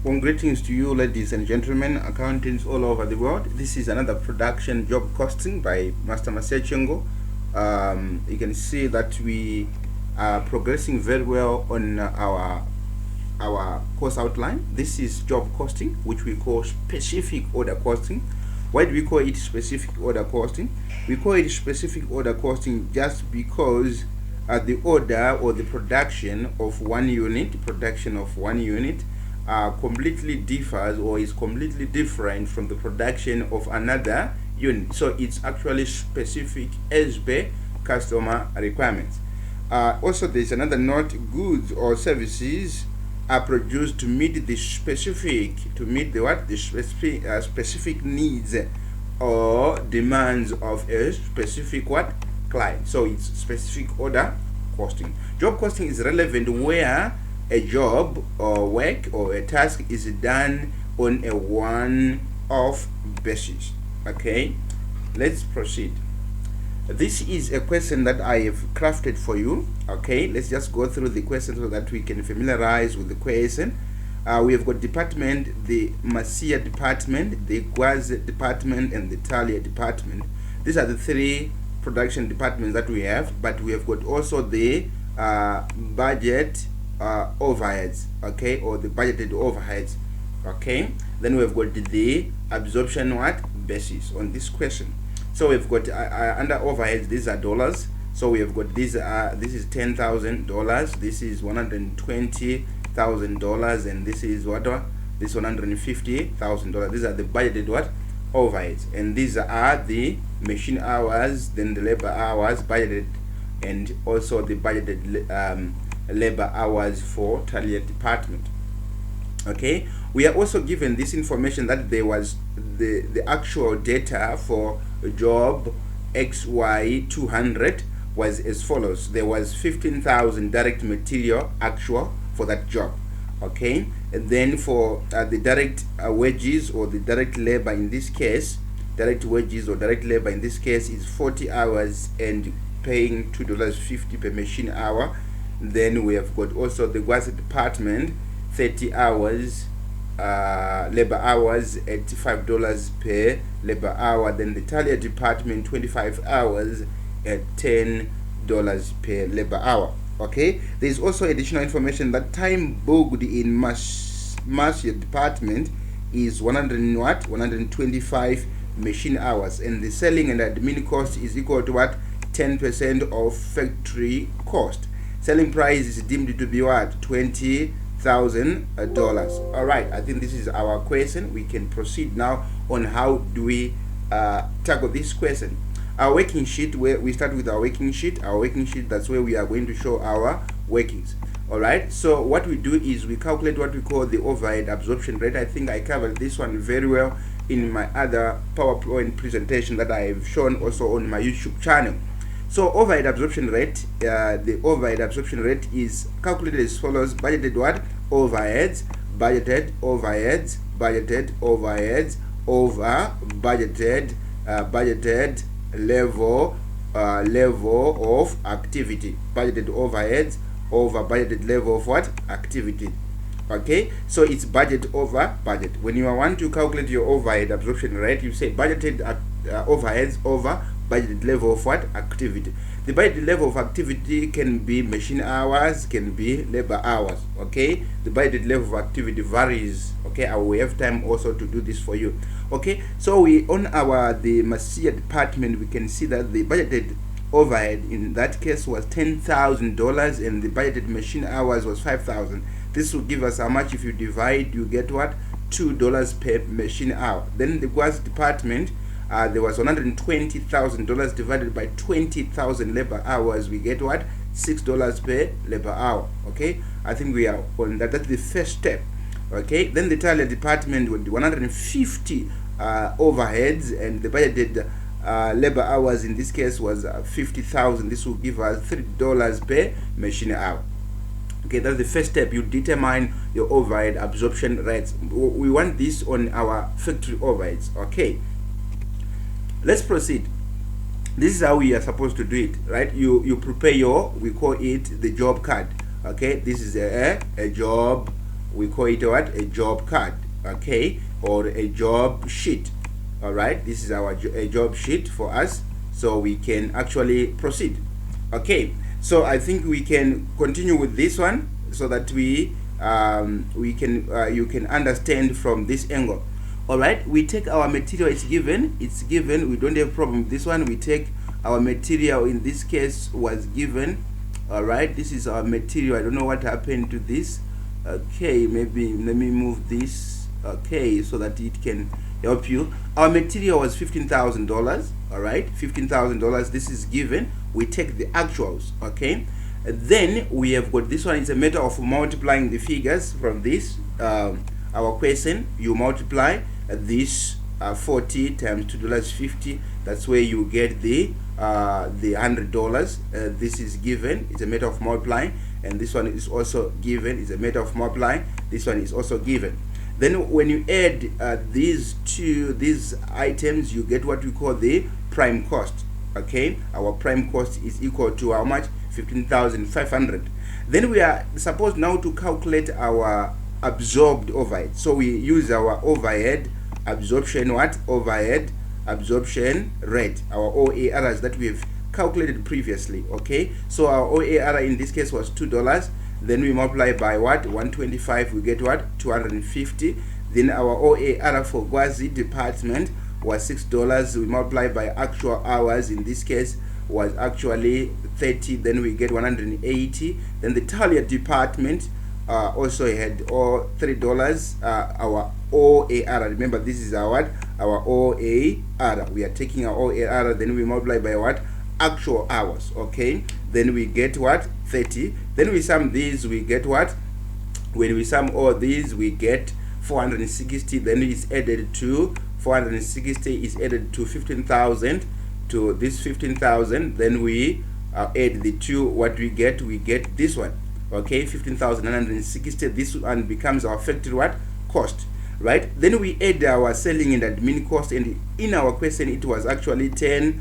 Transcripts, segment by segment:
Well, greetings to you, ladies and gentlemen, accountants all over the world. This is another production job costing by Master Masechengo. You can see that we are progressing very well on our course outline. This is job costing, which we call specific order costing. Why do we call it specific order costing? We call it specific order costing just because the order or the production of one unit, completely differs or is completely different from the production of another unit. So it's actually specific as per customer requirements. Also, there's another note: goods or services are produced to meet the specific specific needs or demands of a specific client. So it's specific order costing. Job costing is relevant where a job or work or a task is done on a one-off basis. Okay, let's proceed. This is a question that I have crafted for you. Okay, let's just go through the question so that we can familiarize with the question. We have got department, the Masia department, the Gwaze department, and the Talia department. These are the three production departments that we have, but we have got also the budget overheads, okay, or the budgeted overheads. Okay, then we've got the absorption basis on this question. So we've got under overheads, these are dollars. So we have got these this is $10,000, this is $120,000, and this is this $150,000. These are the budgeted overheads, and these are the machine hours, then the labor hours budgeted, and also the budgeted labor hours for Talia department. Okay, we are also given this information that there was the actual data for job XY200 was as follows. There was 15,000 direct material actual for that job. Okay, and then for the direct wages or the direct labor in this case, direct wages or direct labor in this case is 40 hours and paying $2.50 per machine hour. Then we have got also the Gwazi department, 30 hours labor hours at $5 per labor hour. Then the Talia department, 25 hours at $10 per labor hour. Okay, there is also additional information that time booked in Marcia department is 125 machine hours, and the selling and admin cost is equal to 10% of factory cost. Selling price is deemed to be $20,000. All right, I think this is our question. We can proceed now on how do we tackle this question. Our working sheet, where we start with our working sheet. That's where we are going to show our workings. All right, so what we do is we calculate what we call the overhead absorption rate. I think I covered this one very well in my other PowerPoint presentation that I have shown also on my YouTube channel. So overhead absorption rate, the overhead absorption rate is calculated as follows: budgeted overheads, budgeted overheads, budgeted overheads over budgeted budgeted level of activity. Budgeted overheads over budgeted level of activity. Okay, so it's budget over budget. When you want to calculate your overhead absorption rate, you say budgeted overheads over budgeted level of activity. The budgeted level of activity can be machine hours, can be labor hours. Okay, the budgeted level of activity varies. Okay, I will have time also to do this for you. Okay, so we on the Masia department, we can see that the budgeted overhead in that case was $10,000 and the budgeted machine hours was 5,000. This will give us how much? If you divide, you get $2 per machine hour. Then the Gwazi department, there was $120,000 divided by 20,000 labor hours. We get $6 per labor hour. Okay, I think we are on that. That's the first step. Okay, then the Talia department with 150 overheads, and the budgeted labor hours in this case was 50,000. This will give us $3 per machine hour. Okay, that's the first step. You determine your overhead absorption rates. We want this on our factory overheads. Okay, let's proceed. This is how we are supposed to do it, right? You prepare your, we call it the job card. Okay, this is a job we call it what? A job card, okay, or a job sheet. All right, this is our a job sheet for us, so we can actually proceed. Okay, so I think we can continue with this one so that we can you can understand from this angle. All right, we take our material, it's given, we don't have problem with this one. We take our material, in this case was given. All right, this is our material. I don't know what happened to this. Okay, maybe let me move this, okay, so that it can help you. Our material was $15,000. all right, $15,000. This is given. We take the actuals, okay. Then we have got this one. It's a matter of multiplying the figures from this our question. You multiply this 40 times $2.50. That's where you get the $100. This is given. It's a matter of multiplying, and this one is also given. It's a matter of multiplying. This one is also given. Then when you add these items, you get what we call the prime cost. Okay, our prime cost is equal to how much? 15,500. Then we are supposed now to calculate our absorbed overhead. So we use our overhead absorption, what? Overhead absorption rate, our OARs that we have calculated previously. Okay, so our OAR in this case was $2. Then we multiply by what? 125, we get what? 250. Then our OAR for Gwazi department was $6. We multiply by actual hours, in this case was actually 30. Then we get 180. Then the Talia department also had all $3. Our OAR, remember this is our what? Our OAR. We are taking our OAR, then we multiply by what? Actual hours. Okay, then we get what? 30. Then we sum these, we get what? When we sum all these, we get 460. Then it's added to 460 is added to 15,000, to this 15,000. Then we add the two. What we get this one. Okay, 15,960. This one becomes our factory what? Cost, right? Then we add our selling and admin cost, and in our question it was actually 10%.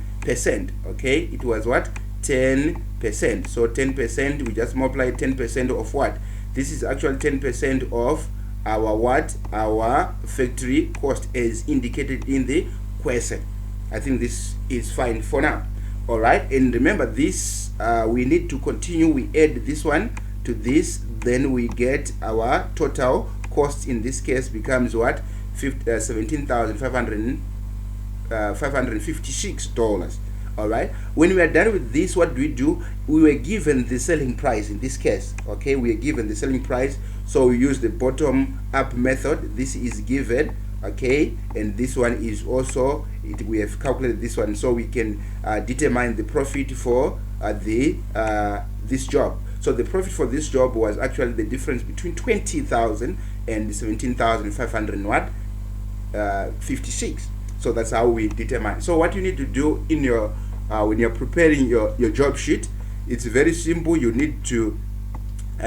Okay, it was what? 10%. So 10%, we just multiply 10% of what? This is actually 10% of our what? Our factory cost as indicated in the question. I think this is fine for now. All right, and remember this, we need to continue. We add this one to this, then we get our total cost. In this case becomes what? $17,556. all right, when we are done with this, what do? We were given the selling price in this case. Okay, we are given the selling price, so we use the bottom up method. This is given, okay, and this one is also we have calculated this one, so we can determine the profit for this job. So the profit for this job was actually the difference between 20,000 and 17,500 what? 56. So that's how we determine. So what you need to do in your when you're preparing your job sheet, it's very simple. You need to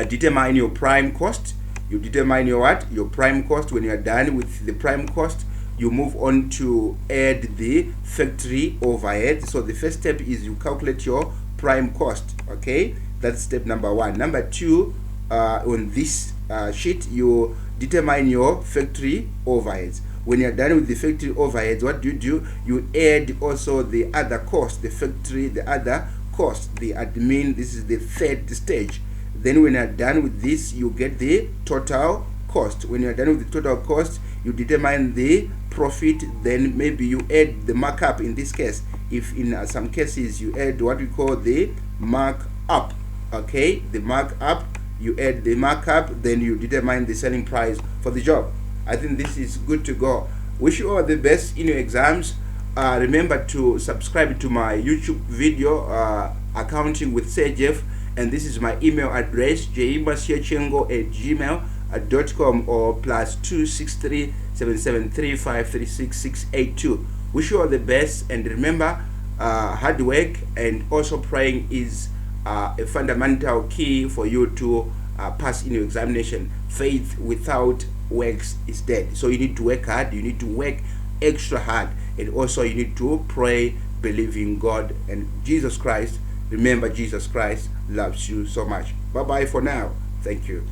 determine your prime cost. You determine your what? Your prime cost. When you are done with the prime cost, you move on to add the factory overhead. So the first step is you calculate your prime cost. Okay, that's step number one. Number two, on this sheet, you determine your factory overheads. When you're done with the factory overheads, what do? You add also the other cost, the factory, the other cost, the admin. This is the third stage. Then when you're done with this, you get the total cost. When you're done with the total cost, you determine the profit. Then maybe you add the markup. In this case, if in some cases you add what we call the markup. Okay, the markup, you add the markup, then you determine the selling price for the job. I think this is good to go. Wish you all the best in your exams. Remember to subscribe to my YouTube video, Accounting with Sir Jeff, and this is my email address, jaimasiachengo@gmail.com or +263 773536682. Wish you all the best, and remember, hard work and also praying is a fundamental key for you to pass in your examination. Faith without works is dead. So you need to work hard, you need to work extra hard, and also you need to pray, believe in God and Jesus Christ. Remember, Jesus Christ loves you so much. Bye bye for now. Thank you.